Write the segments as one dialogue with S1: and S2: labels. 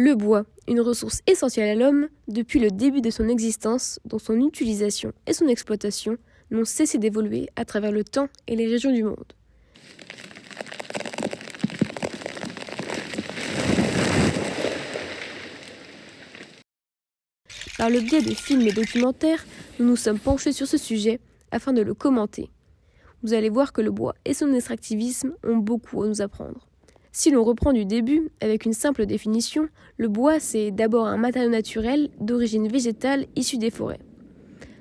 S1: Le bois, une ressource essentielle à l'homme depuis le début de son existence, dont son utilisation et son exploitation n'ont cessé d'évoluer à travers le temps et les régions du monde. Par le biais de films et documentaires, nous nous sommes penchés sur ce sujet afin de le commenter. Vous allez voir que le bois et son extractivisme ont beaucoup à nous apprendre. Si l'on reprend du début, avec une simple définition, le bois c'est d'abord un matériau naturel d'origine végétale issu des forêts.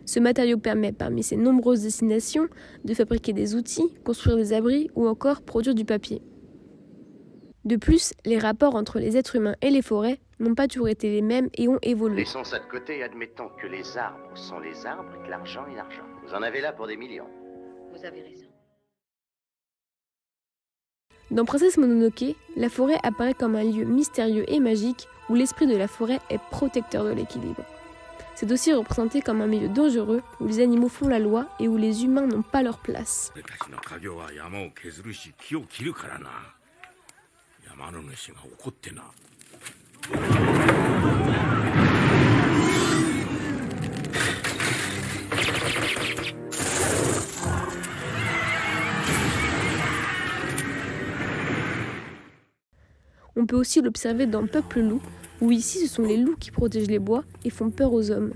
S1: Ce matériau permet, parmi ses nombreuses destinations, de fabriquer des outils, construire des abris ou encore produire du papier. De plus, les rapports entre les êtres humains et les forêts n'ont pas toujours été les mêmes et ont évolué.
S2: Laissons ça de côté et admettons que les arbres sont les arbres et que l'argent est l'argent. Vous en avez là pour des millions.
S3: Vous avez raison.
S1: Dans Princesse Mononoke, la forêt apparaît comme un lieu mystérieux et magique où l'esprit de la forêt est protecteur de l'équilibre. C'est aussi représenté comme un milieu dangereux où les animaux font la loi et où les humains n'ont pas leur place. On peut aussi l'observer dans Peuple Loup, où ici ce sont les loups qui protègent les bois et font peur aux hommes.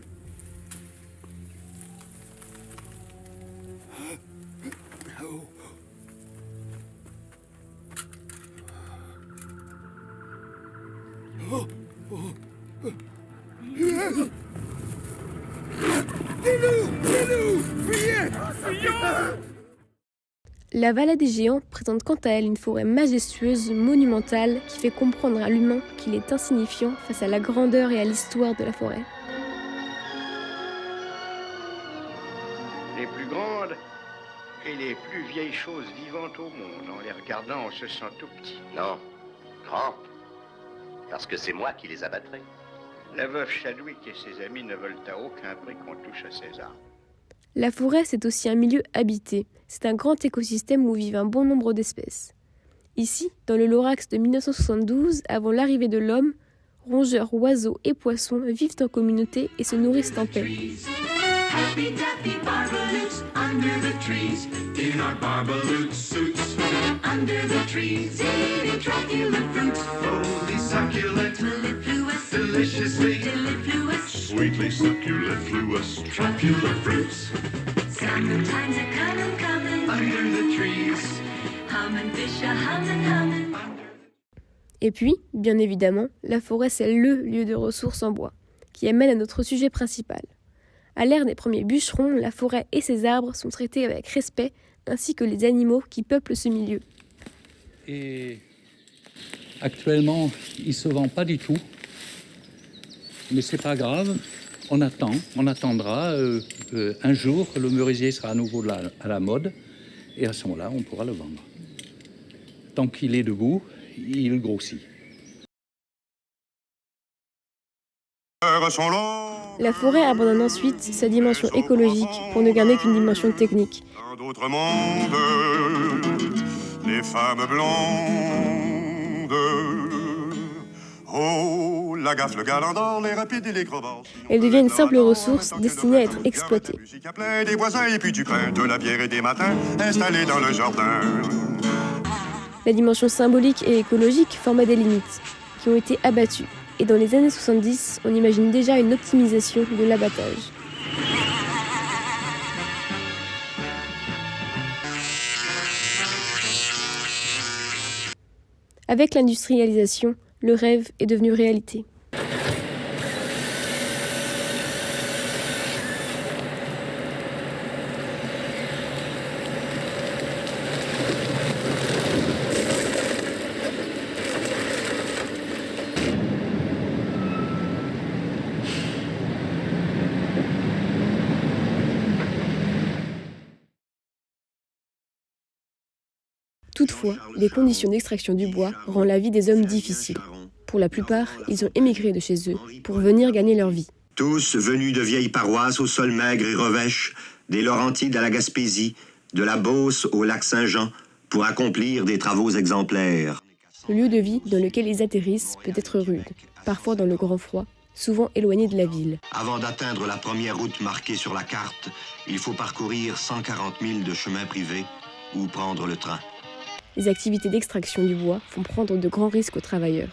S1: La vallée des géants présente quant à elle une forêt majestueuse, monumentale, qui fait comprendre à l'humain qu'il est insignifiant face à la grandeur et à l'histoire de la forêt.
S4: Les plus grandes et les plus vieilles choses vivantes au monde. En les regardant, on se sent tout petit.
S2: Non, grand. Parce que c'est moi qui les abattrai.
S4: La veuve Chadwick et ses amis ne veulent à aucun prix qu'on touche à ces arbres.
S1: La forêt, c'est aussi un milieu habité. C'est un grand écosystème où vivent un bon nombre d'espèces. Ici, dans le Lorax de 1972, avant l'arrivée de l'homme, rongeurs, oiseaux et poissons vivent en communauté et se nourrissent en paix.
S5: Happy dappy barbaloots under the trees, in our barbaloot suits, under the trees, eating Dracula fruits, holy succulent, mellifluous, deliciously, mellifluous, sweetly succulent, fluous, Dracula fruits. Summertime's a comin', under the trees, hummin' fish a hummin'.
S1: Et puis, bien évidemment, la forêt c'est le lieu de ressources en bois, qui amène à notre sujet principal. À l'ère des premiers bûcherons, la forêt et ses arbres sont traités avec respect, ainsi que les animaux qui peuplent ce milieu.
S6: Et actuellement, il ne se vend pas du tout, mais c'est pas grave. On attendra. Un jour, le merisier sera à nouveau à la mode, et à ce moment-là, on pourra le vendre. Tant qu'il est debout, il grossit.
S1: La forêt abandonne ensuite sa dimension écologique pour ne garder qu'une dimension technique.
S7: Dans d'autres mondes, les femmes blondes. Oh, la gaffe, le galandor, les rapides et les crevasses.
S1: Elle devient une simple ressource destinée à être exploitée.
S7: Des voisins et puis du pain, de la bière et des matins installés dans le jardin.
S1: La dimension symbolique et écologique formait des limites, qui ont été abattues. Et dans les années 70, on imagine déjà une optimisation de l'abattage. Avec l'industrialisation, le rêve est devenu réalité. Toutefois, les conditions d'extraction du bois rendent la vie des hommes difficile. Pour la plupart, ils ont émigré de chez eux pour venir gagner leur vie.
S8: Tous venus de vieilles paroisses au sol maigre et revêches, des Laurentides à la Gaspésie, de la Beauce au lac Saint-Jean, pour accomplir des travaux exemplaires.
S1: Le lieu de vie dans lequel ils atterrissent peut être rude, parfois dans le grand froid, souvent éloigné de la ville.
S8: Avant d'atteindre la première route marquée sur la carte, il faut parcourir 140 000 de chemins privés ou prendre le train.
S1: Les activités d'extraction du bois font prendre de grands risques aux travailleurs.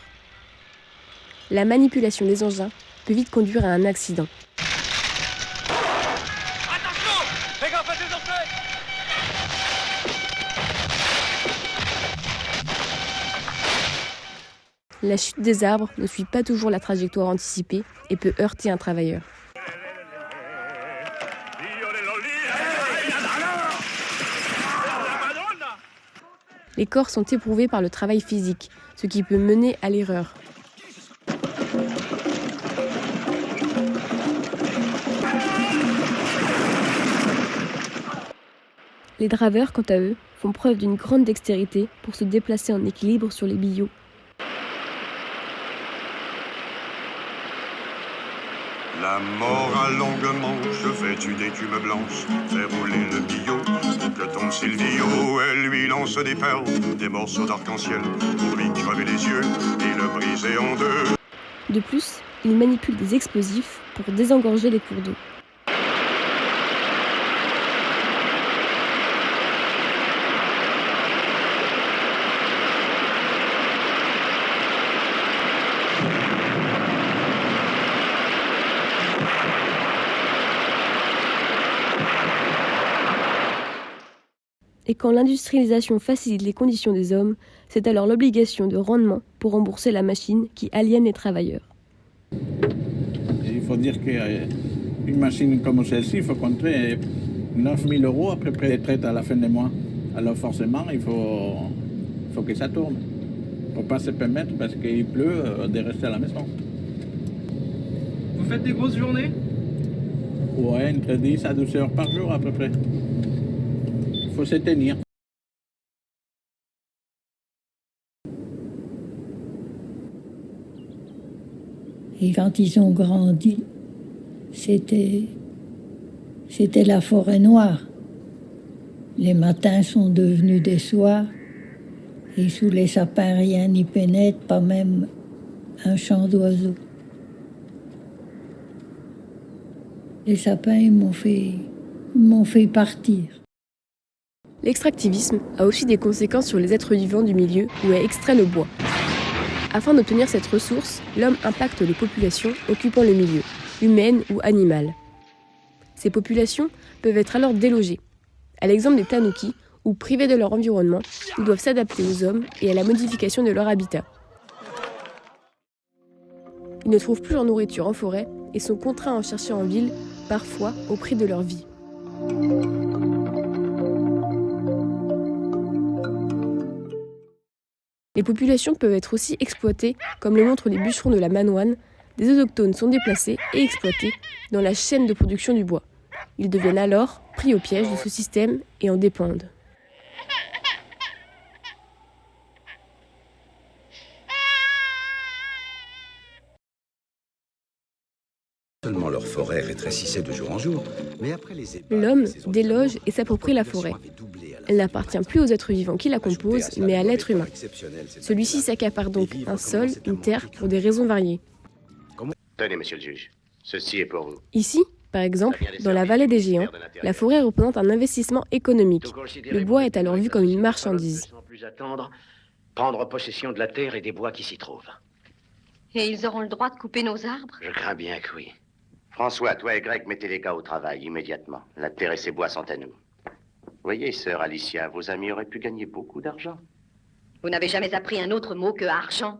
S1: La manipulation des engins peut vite conduire à un accident. La chute des arbres ne suit pas toujours la trajectoire anticipée et peut heurter un travailleur. Les corps sont éprouvés par le travail physique, ce qui peut mener à l'erreur. Les draveurs, quant à eux, font preuve d'une grande dextérité pour se déplacer en équilibre sur les billots.
S7: La mort à longue manche, vêtue d'écume blanche, fait rouler le billot, que tombe Silvio, elle lui lance des perles, des morceaux d'arc-en-ciel, pour lui crever les yeux et le briser en deux.
S1: De plus, ils manipulent des explosifs pour désengorger les cours d'eau. Et quand l'industrialisation facilite les conditions des hommes, c'est alors l'obligation de rendement pour rembourser la machine qui aliène les travailleurs.
S3: Il faut dire qu'une machine comme celle-ci, il faut compter 9 000 € à peu près de traite à la fin du mois. Alors forcément, il faut que ça tourne. Il ne faut pas se permettre, parce qu'il pleut, de rester à la maison.
S9: Vous faites des grosses journées?
S3: Ouais, entre 10 à 12 heures par jour à peu près. Il faut se tenir.
S10: Et quand ils ont grandi, c'était la forêt noire. Les matins sont devenus des soirs, et sous les sapins rien n'y pénètre, pas même un chant d'oiseau. Les sapins ils m'ont fait partir.
S1: L'extractivisme a aussi des conséquences sur les êtres vivants du milieu où est extrait le bois. Afin d'obtenir cette ressource, l'homme impacte les populations occupant le milieu, humaines ou animales. Ces populations peuvent être alors délogées, à l'exemple des Tanuki, où privés de leur environnement, ils doivent s'adapter aux hommes et à la modification de leur habitat. Ils ne trouvent plus leur nourriture en forêt et sont contraints à en chercher en ville, parfois au prix de leur vie. Les populations peuvent être aussi exploitées, comme le montrent les bûcherons de la Manoine. Des autochtones sont déplacés et exploités dans la chaîne de production du bois. Ils deviennent alors pris au piège de ce système et en dépendent.
S11: Seulement leur forêt rétrécissait de jour en jour, mais après les ébats,
S1: l'homme déloge et s'approprie la forêt. Elle n'appartient plus aux êtres vivants qui la composent, mais à l'être humain. Celui-ci s'accapare donc un sol, une terre, pour des raisons variées.
S2: Tenez, monsieur le juge, ceci est pour vous.
S1: Ici, par exemple, dans la vallée des Géants, la forêt représente un investissement économique. Le bois est alors vu comme une marchandise.
S4: Sans plus attendre, prendre possession de la terre et des bois qui s'y trouvent.
S12: Et ils auront le droit de couper nos arbres?
S2: Je crains bien que oui. François, toi et Greg, mettez les gars au travail immédiatement. La terre et ses bois sont à nous. Voyez, sœur Alicia, vos amis auraient pu gagner beaucoup d'argent.
S12: Vous n'avez jamais appris un autre mot que argent?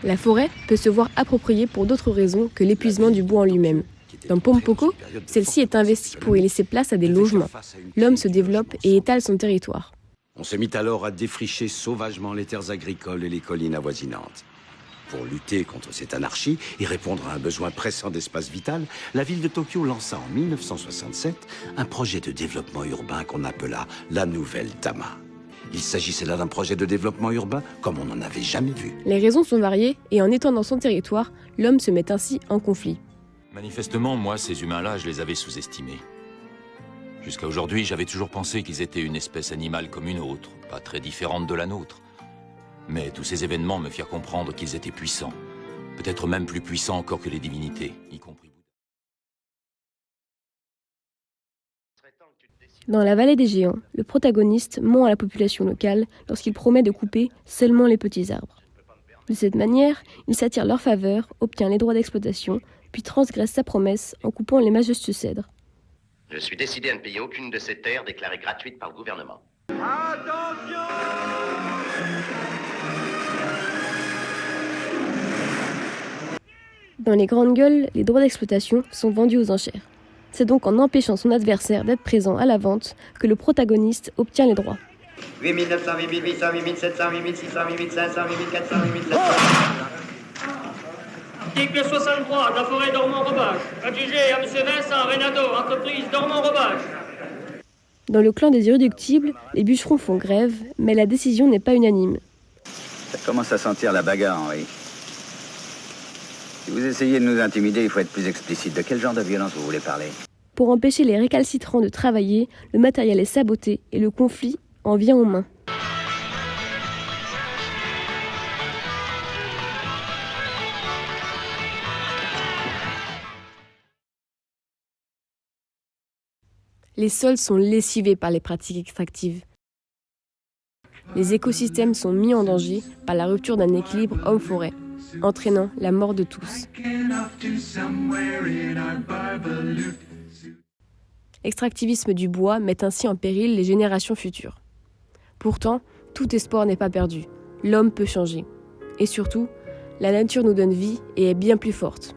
S1: La forêt peut se voir appropriée pour d'autres raisons que l'épuisement du bois en lui-même. Dans Pompoko, celle-ci est investie pour y laisser place à des logements. L'homme se développe et étale son territoire.
S11: On se mit alors à défricher sauvagement les terres agricoles et les collines avoisinantes. Pour lutter contre cette anarchie et répondre à un besoin pressant d'espace vital, la ville de Tokyo lança en 1967 un projet de développement urbain qu'on appela la Nouvelle Tama. Il s'agissait là d'un projet de développement urbain comme on n'en avait jamais vu.
S1: Les raisons sont variées et en étendant son territoire, l'homme se met ainsi en conflit.
S13: Manifestement, moi, ces humains-là, je les avais sous-estimés. Jusqu'à aujourd'hui, j'avais toujours pensé qu'ils étaient une espèce animale comme une autre, pas très différente de la nôtre. Mais tous ces événements me firent comprendre qu'ils étaient puissants. Peut-être même plus puissants encore que les divinités, y compris Bouddha.
S1: Dans la vallée des géants, le protagoniste ment à la population locale lorsqu'il promet de couper seulement les petits arbres. De cette manière, il s'attire leur faveur, obtient les droits d'exploitation, puis transgresse sa promesse en coupant les majestueux cèdres.
S2: Je suis décidé à ne payer aucune de ces terres déclarées gratuites par le gouvernement.
S1: Dans les grandes gueules, les droits d'exploitation sont vendus aux enchères. C'est donc en empêchant son adversaire d'être présent à la vente que le protagoniste obtient les droits.
S14: 8900, 8800, 8700, 8600, 8500, 8400, 8700.
S9: Article 63 de la forêt d'Ormont-Rebage. Adjugé à M. Vincent Renato, entreprise d'Ormont-Rebage.
S1: Dans le clan des irréductibles, les bûcherons font grève, mais la décision n'est pas unanime.
S15: Ça commence à sentir la bagarre, Henri. Si vous essayez de nous intimider, il faut être plus explicite. De quel genre de violence vous voulez parler?
S1: Pour empêcher les récalcitrants de travailler, le matériel est saboté et le conflit en vient aux mains. Les sols sont lessivés par les pratiques extractives. Les écosystèmes sont mis en danger par la rupture d'un équilibre homme-forêt, entraînant la mort de tous. L'extractivisme du bois met ainsi en péril les générations futures. Pourtant, tout espoir n'est pas perdu. L'homme peut changer. Et surtout, la nature nous donne vie et est bien plus forte.